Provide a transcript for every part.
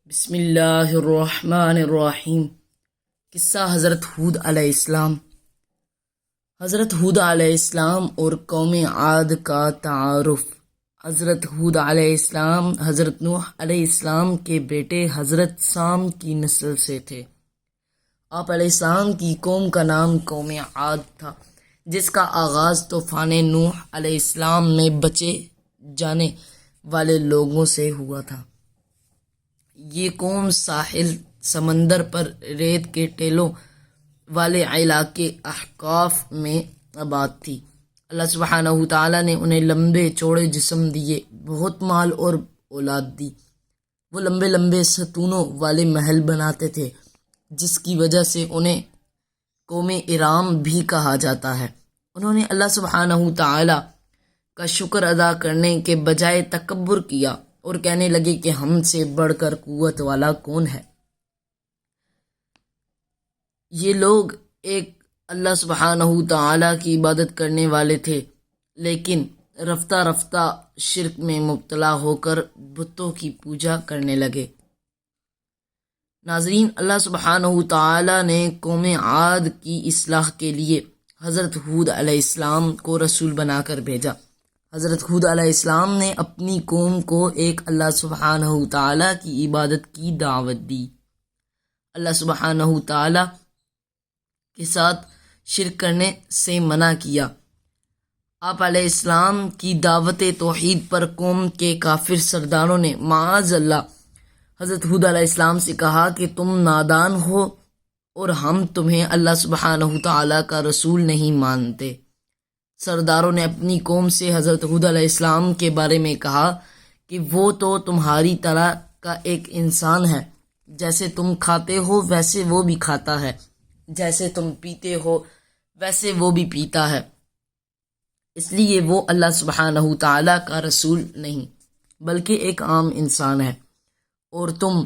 بسم اللہ الرحمن الرحیم۔ قصہ حضرت ہود علیہ السلام۔ حضرت ہود علیہ السلام اور قوم عاد کا تعارف۔ حضرت ہود علیہ السلام حضرت نوح علیہ السلام کے بیٹے حضرت سام کی نسل سے تھے۔ آپ علیہ السلام کی قوم کا نام قوم عاد تھا، جس کا آغاز طوفان نوح علیہ السلام میں بچے جانے والے لوگوں سے ہوا تھا۔ یہ قوم ساحل سمندر پر ریت کے ٹیلوں والے علاقے احقاف میں آباد تھی۔ اللہ سبحانہ تعالیٰ نے انہیں لمبے چوڑے جسم دیے، بہت مال اور اولاد دی۔ وہ لمبے لمبے ستونوں والے محل بناتے تھے، جس کی وجہ سے انہیں قوم ارام بھی کہا جاتا ہے۔ انہوں نے اللہ سبحانہ تعالیٰ کا شکر ادا کرنے کے بجائے تکبر کیا اور کہنے لگے کہ ہم سے بڑھ کر قوت والا کون ہے۔ یہ لوگ ایک اللہ سبحانہ تعالیٰ کی عبادت کرنے والے تھے، لیکن رفتہ رفتہ شرک میں مبتلا ہو کر بتوں کی پوجا کرنے لگے۔ ناظرین، اللہ سبحانہ تعالیٰ نے قوم عاد کی اصلاح کے لیے حضرت ہود علیہ السلام کو رسول بنا کر بھیجا۔ حضرت ہود علیہ السلام نے اپنی قوم کو ایک اللہ سبحانہ تعالیٰ کی عبادت کی دعوت دی، اللہ سبحانہ تعالیٰ کے ساتھ شرک کرنے سے منع کیا۔ آپ علیہ السلام کی دعوت توحید پر قوم کے کافر سرداروں نے معاذ اللہ حضرت ہود علیہ السلام سے کہا کہ تم نادان ہو اور ہم تمہیں اللہ سبحانہ تعالیٰ کا رسول نہیں مانتے۔ سرداروں نے اپنی قوم سے حضرت ہود علیہ السلام کے بارے میں کہا کہ وہ تو تمہاری طرح کا ایک انسان ہے، جیسے تم کھاتے ہو ویسے وہ بھی کھاتا ہے، جیسے تم پیتے ہو ویسے وہ بھی پیتا ہے، اس لیے وہ اللہ سبحانہ تعالیٰ کا رسول نہیں بلکہ ایک عام انسان ہے، اور تم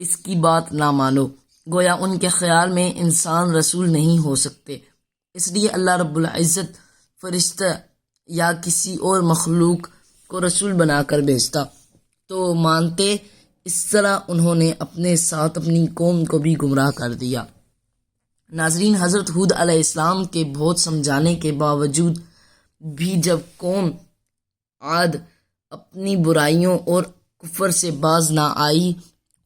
اس کی بات نہ مانو۔ گویا ان کے خیال میں انسان رسول نہیں ہو سکتے، اس لیے اللہ رب العزت فرشتہ یا کسی اور مخلوق کو رسول بنا کر بھیجتا تو مانتے۔ اس طرح انہوں نے اپنے ساتھ اپنی قوم کو بھی گمراہ کر دیا۔ ناظرین، حضرت ہود علیہ السلام کے بہت سمجھانے کے باوجود بھی جب قوم عاد اپنی برائیوں اور کفر سے باز نہ آئی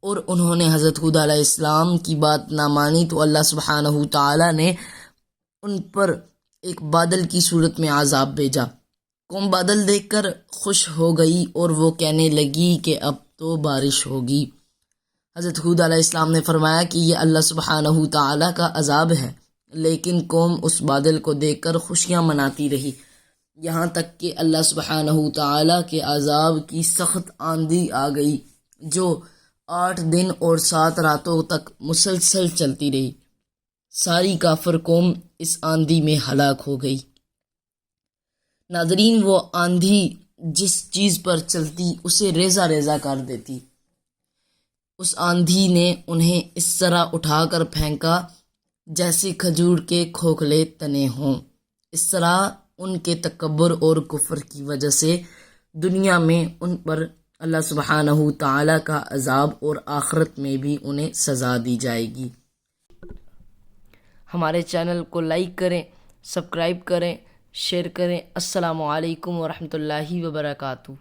اور انہوں نے حضرت ہود علیہ السلام کی بات نہ مانی، تو اللہ سبحانہ تعالیٰ نے ان پر ایک بادل کی صورت میں عذاب بھیجا۔ قوم بادل دیکھ کر خوش ہو گئی اور وہ کہنے لگی کہ اب تو بارش ہوگی۔ حضرت ہود علیہ السلام نے فرمایا کہ یہ اللہ سبحانہ تعالیٰ کا عذاب ہے، لیکن قوم اس بادل کو دیکھ کر خوشیاں مناتی رہی، یہاں تک کہ اللہ سبحانہ تعالیٰ کے عذاب کی سخت آندھی آ گئی جو 8 دن اور 7 راتوں تک مسلسل چلتی رہی۔ ساری کافر قوم اس آندھی میں ہلاک ہو گئی۔ ناظرین، وہ آندھی جس چیز پر چلتی اسے ریزہ ریزہ کر دیتی۔ اس آندھی نے انہیں اس طرح اٹھا کر پھینکا جیسے کھجور کے کھوکھلے تنے ہوں۔ اس طرح ان کے تکبر اور کفر کی وجہ سے دنیا میں ان پر اللہ سبحانہ تعالیٰ کا عذاب اور آخرت میں بھی انہیں سزا دی جائے گی۔ ہمارے چینل کو لائک کریں، سبسکرائب کریں، شیئر کریں۔ السلام علیکم ورحمۃ اللہ وبرکاتہ۔